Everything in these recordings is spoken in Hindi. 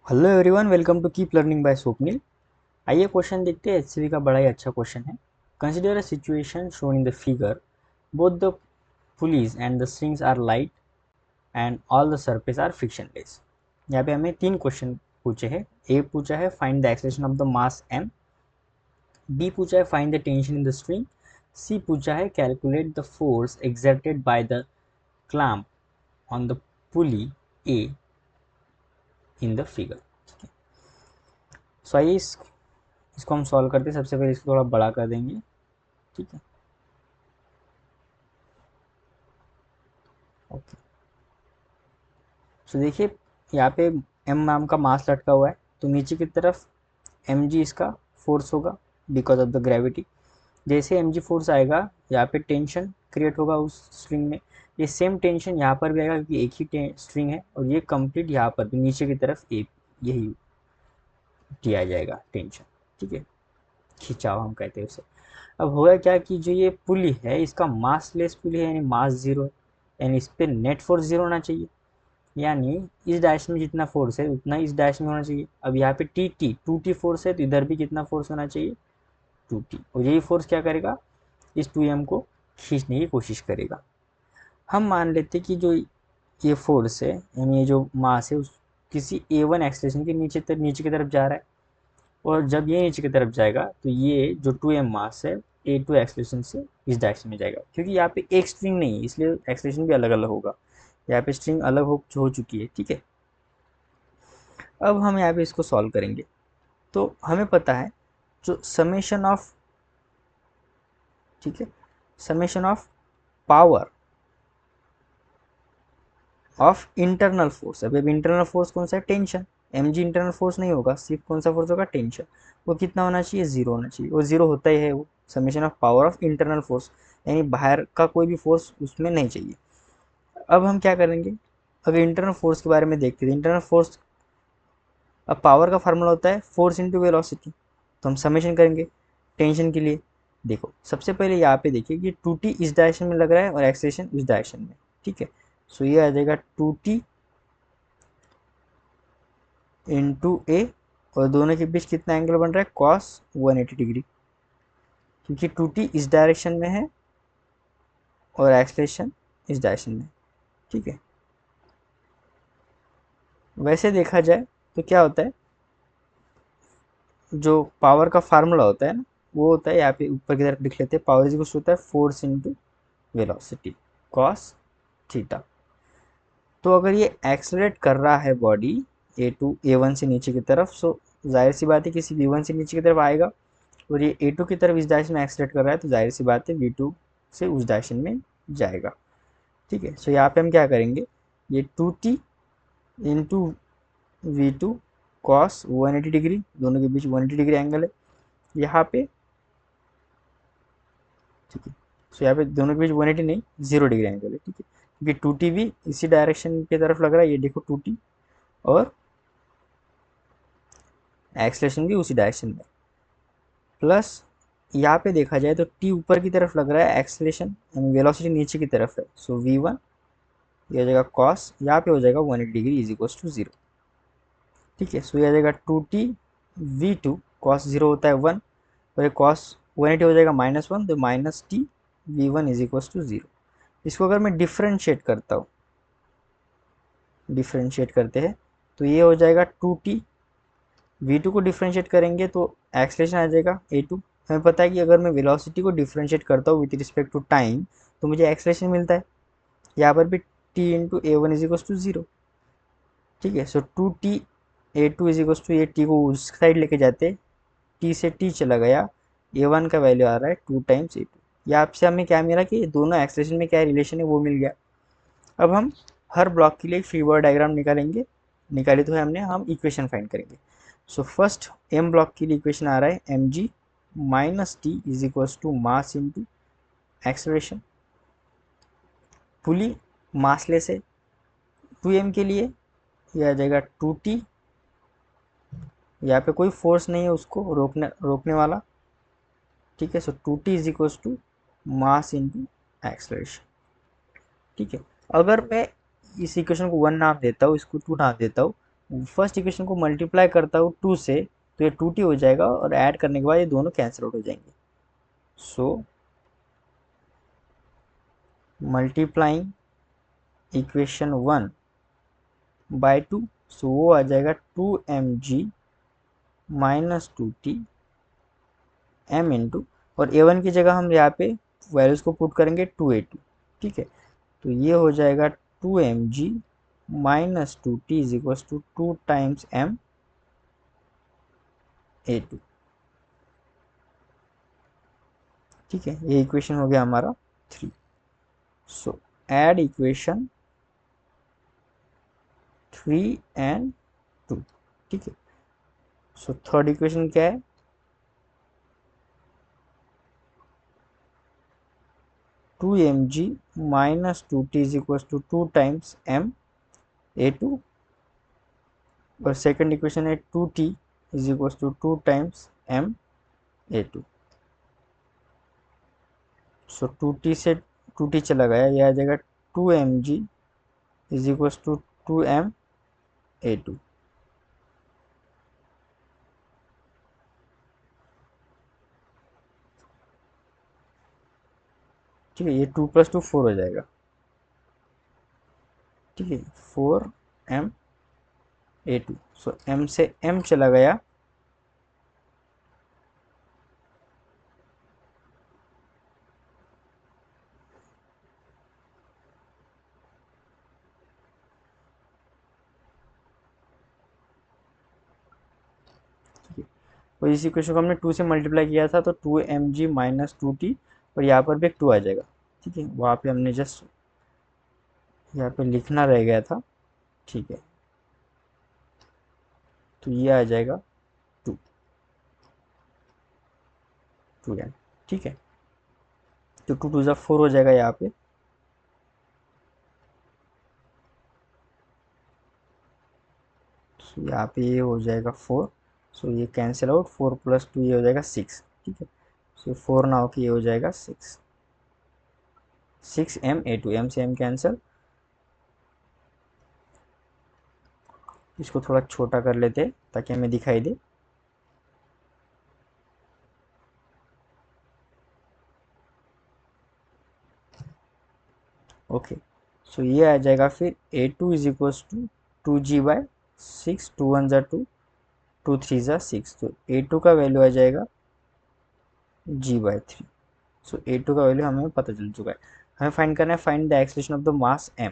Hello everyone, welcome to keep learning by Swapnil. आइए क्वेश्चन देखते हैं। एचसीवी का बड़ा ही अच्छा क्वेश्चन है। Consider a situation shown in the figure, both the pulleys and the strings are light and all the surfaces are frictionless. यहाँ पे हमें तीन क्वेश्चन पूछे हैं। ए पूछा है find the acceleration of the mass M, B पूछा है find the tension in the string, C पूछा है calculate the force exerted by the clamp on the pulley A in the figure. So आइए इसको हम सॉल्व करते हैं। सबसे पहले इसको थोड़ा बड़ा कर देंगे। ठीक है, ओके। सो देखिए, यहाँ पे एम नाम का मास लटका हुआ है, तो नीचे की तरफ एम जी इसका फोर्स होगा बिकॉज ऑफ द ग्रेविटी। जैसे एम जी फोर्स आएगा, यहाँ पे टेंशन क्रिएट होगा उस स्ट्रिंग में। ये सेम टेंशन यहाँ पर भी आएगा क्योंकि एक ही स्ट्रिंग है, और ये कंप्लीट यहाँ पर भी नीचे की तरफ एक यही दिया जाएगा टेंशन। ठीक है, खिंचाव हम कहते हैं उसे। अब होगा क्या कि जो ये पुली है इसका मास लेस पुली है, यानी मास जीरो है, यानी इस पर नेट फोर्स जीरो होना चाहिए। यानी इस डैश में जितना फोर्स है उतना इस डैश में होना चाहिए। अब यहाँ पे T T two T force है, तो इधर भी कितना फोर्स होना चाहिए, टू टी। और यही फोर्स क्या करेगा, इस टू एम को खींचने की कोशिश करेगा। हम मान लेते कि जो ये फोर्स है, यानी ये जो मास है, उस किसी ए वन एक्सलेशन के नीचे की तरफ जा रहा है। और जब ये नीचे की तरफ जाएगा तो ये जो टू एम मास है ए टू एक्सलेशन से इस डायरेक्शन में जाएगा। क्योंकि यहाँ पे एक स्ट्रिंग नहीं है, इसलिए एक्सलेशन भी अलग अलग होगा। यहाँ पे स्ट्रिंग अलग हो चुकी है। ठीक है, अब हम यहाँ पे इसको सॉल्व करेंगे। तो हमें पता है जो समेशन ऑफ, ठीक है, summation of power of internal force. अब इंटरनल फोर्स कौन सा है, tension. M G internal force नहीं होगा, सिर्फ कौन सा फोर्स होगा, टेंशन। वो कितना होना चाहिए, जीरो होना चाहिए। वो जीरो होता ही है, वो summation of power of internal force, यानी बाहर का कोई भी फोर्स उसमें नहीं चाहिए। अब हम क्या करेंगे, अगर इंटरनल फोर्स के बारे में देखते हैं। इंटरनल फोर्स, अब पावर का फार्मूला होता है फोर्स इंटू वेलोसिटी, तो हम समेशन करेंगे टेंशन के लिए। देखो सबसे पहले यहाँ पे देखिए कि टू टी इस डायरेक्शन में लग रहा है और एक्सेलेरेशन इस डायरेक्शन में। ठीक है, सो ये आ जाएगा टू टी इंटू ए, और दोनों के बीच कितना एंगल बन रहा है, कॉस 180 डिग्री, क्योंकि टू टी इस डायरेक्शन में है और एक्सेलेरेशन इस डायरेक्शन में। ठीक है, वैसे देखा जाए तो क्या होता है, जो पावर का फार्मूला होता है ना, वो होता है, यहाँ पे ऊपर की तरफ लिख लेते हैं, पावर इज होता है force into velocity cos theta. तो अगर ये एक्सलरेट कर रहा है body A two A one से नीचे की तरफ, सो जाहिर सी बात है किसी वी वन से नीचे की तरफ आएगा। और ये ए टू की तरफ इस डायरेक्शन में एक्सलरेट कर रहा है, तो जाहिर सी बात है वी टू से उस डायरेक्शन में जाएगा। ठीक है, सो यहाँ पे हम क्या करेंगे, ये two T into V two cos 180 degree, दोनों के बीच 180 डिग्री एंगल है यहाँ पे। ठीक है, सो यहाँ पे दोनों के बीच 180 नहीं, 0 डिग्री एंगल है। ठीक है, क्योंकि टू टी भी इसी डायरेक्शन की तरफ लग रहा है, ये देखो टू टी, और एक्सलेशन भी उसी डायरेक्शन में। प्लस यहाँ पे देखा जाए तो टी ऊपर की तरफ लग रहा है, एक्सलेशन यानी वेलोसिटी नीचे की तरफ है, सो वी वन ये हो जाएगा कॉस, यहाँ पे हो जाएगा 180 degree is equal to zero. ठीक है, सो ये आ जाएगा two T V two, cos zero होता है वन, और ये कॉस 180 हो जाएगा माइनस वन, तो minus T V one is equal to zero. इसको अगर मैं डिफ्रेंशिएट करता हूँ, डिफ्रेंशिएट करते हैं, तो ये हो जाएगा टू टी वी टू को डिफ्रेंशिएट करेंगे तो एक्सलेशन आ जाएगा ए टू। हमें पता है कि अगर मैं वेलोसिटी को डिफ्रेंशिएट करता हूँ विथ रिस्पेक्ट टू टाइम, तो मुझे एक्सलेशन मिलता है। यहाँ पर भी T into A one is equal to zero. ठीक है, so two T A two is equal to, ये टी को उस साइड लेके जाते, टी से टी चला गया, ए वन का वैल्यू आ रहा है टू टाइम्स ए टू। यहाँ से हमें क्या मिला कि दोनों एक्सलेशन में क्या रिलेशन है वो मिल गया। अब हम हर ब्लॉक के लिए फ्री बॉडी डायग्राम निकालेंगे। निकाली तो है हमने, हम इक्वेशन फाइंड करेंगे। सो फर्स्ट एम ब्लॉक के लिए इक्वेशन आ रहा है M G minus T is equals to mass into acceleration. Pulley massless है, टू एम के लिए यह आ जाएगा टू टी, यहाँ पे कोई फोर्स नहीं है उसको रोकने वाला। ठीक है, so two T is equals to mass into acceleration. ठीक है, अगर मैं इस इक्वेशन को वन नाम देता हूँ, इसको टू नाम देता हूँ, फर्स्ट इक्वेशन को मल्टीप्लाई करता हूँ 2 से, तो ये 2t हो जाएगा और ऐड करने के बाद ये दोनों कैंसिल आउट हो जाएंगे. सो मल्टीप्लाइंग इक्वेशन 1 बाय 2, सो वो आ जाएगा 2mg minus 2t m into, और a1 की जगह हम यहाँ पे वैल्यूज को पुट करेंगे 2a2. ठीक है, तो ये हो जाएगा 2mg minus 2t is equal to 2 times m a2. ठीक है, ये इक्वेशन हो गया हमारा 3. So add equation 3 and 2. ठीक है, सो थर्ड इक्वेशन क्या है, 2mg minus 2t is equal to 2 times m a2, और सेकंड इक्वेशन है 2t is equal to 2 times m a2. So 2t से 2t चला गया, यह आ जाएगा 2mg is equal to 2m a2. ठीक है, ये 2 प्लस 2 4 हो जाएगा. ठीक है, 4m a2. सो m से m चला गया, और इस इक्वेशन को हमने 2 से मल्टीप्लाई किया था, तो 2mg माइनस 2t, और यहाँ पर भी एक 2 आ जाएगा. ठीक है, वहाँ पे हमने जस्ट यहाँ पे लिखना रह गया था. ठीक है, तो ये आ जाएगा 2 2m. ठीक है, तो 2 2 4 हो जाएगा यहाँ पे. तो यहाँ पे ये हो जाएगा 4, सो ये कैंसिल आउट, 4 प्लस 2 ये हो जाएगा 6. ठीक है, सो 4 ना होकर ये हो जाएगा 6 6m a2, m से m कैंसिल. इसको थोड़ा छोटा कर लेते ताकि हमें दिखाई दे. ओके, सो ये आ जाएगा फिर a2 is equal to 2g bye 6, 2 1 ज़ा 2, 2 3 ज़ा 6, तो a2 का वैल्यू आ जाएगा g बाय 3. सो a2 का वैल्यू हमें पता चल चुका है. हमें फाइंड करना है, find the acceleration of the mass m.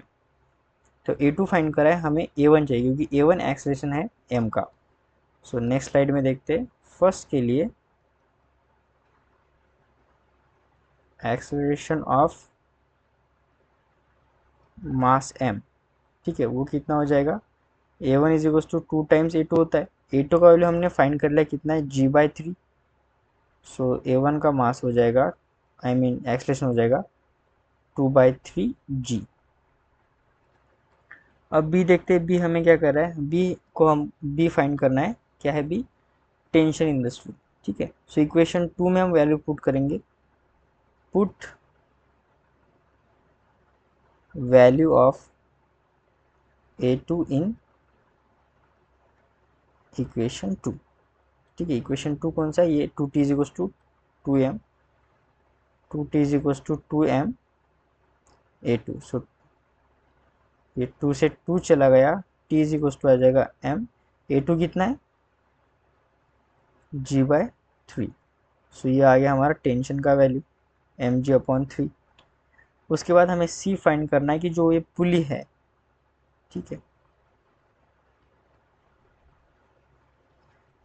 तो a2 फाइंड करा है, हमें a1 चाहिए क्योंकि a1 एक्सेलरेशन है m का. सो नेक्स्ट स्लाइड में देखते हैं. फर्स्ट के लिए एक्सेलरेशन ऑफ मास m, ठीक है, वो कितना हो जाएगा, a1 is equal to 2 times a2 होता है. a2 का वैल्यू हमने फाइंड कर लिया, कितना है, g बाय 3. सो a1 का मास हो जाएगा, आई मीन एक्सेलरेशन हो जाएगा 2/3g. अब b देखते हैं, b हमें क्या कर रहा है, b को हम b फाइंड करना है. क्या है b, tension in the stream. ठीक है, सो इक्वेशन 2 में हम वैल्यू पुट करेंगे. Put value of a2 in equation 2. ठीक है, इक्वेशन 2 कौन सा है, ये 2t is equal to 2m, 2t is equal to 2m a2. So ये 2 से 2 चला गया, t इज इक्वल टू आ जाएगा m a2 कितना है, g बाय 3. सो ये आ गया हमारा टेंशन का वैल्यू mg/3. उसके बाद हमें c फाइंड करना है कि जो ये पुली है, ठीक है,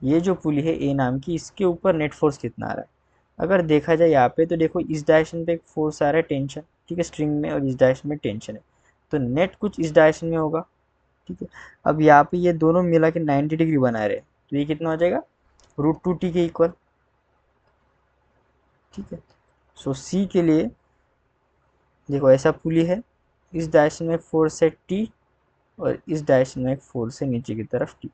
ये जो पुली है a नाम की, इसके ऊपर नेट फोर्स कितना आ रहा है. अगर देखा जाए यहाँ पे, तो देखो इस डायरेक्शन पे एक फोर्स आ रहा है टेंशन, ठीक है, स्ट्रिंग में, और इस डायरेक्शन में टेंशन है, तो नेट कुछ इस डायरेक्शन में होगा. ठीक है, अब यहाँ पे ये दोनों मिला के 90 डिग्री बना रहे हैं, तो ये कितना हो जाएगा, √2t के इक्वल. ठीक है, सो सी के लिए देखो ऐसा पुली है, इस डायरेक्शन में फोर्स है t, और इस डायरेक्शन में एक फोर्स है नीचे की तरफ t.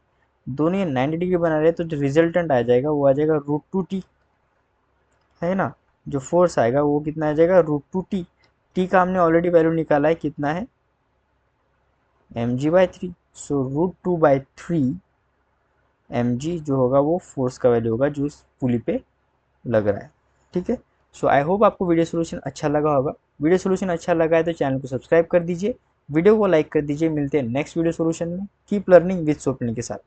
दोनों ये 90 डिग्री बना रहे हैं, तो जो रिजल्टेंट आ जाएगा वो आ जाएगा √2t, है ना. जो फोर्स आएगा वो कितना आ जाएगा, √2t. t का हमने ऑलरेडी वैल्यू निकाला है, कितना है, mg/3. सो √2/3 mg जो होगा वो फोर्स का वैल्यू होगा जो इस पुली पे लग रहा है। ठीक है, सो आई होप आपको वीडियो सोल्यूशन अच्छा लगा होगा। वीडियो सोल्यूशन अच्छा लगा है तो चैनल को सब्सक्राइब कर दीजिए, वीडियो को लाइक कर दीजिए। मिलते हैं नेक्स्ट वीडियो सोल्यूशन में। कीप लर्निंग विद स्वप्निल के साथ।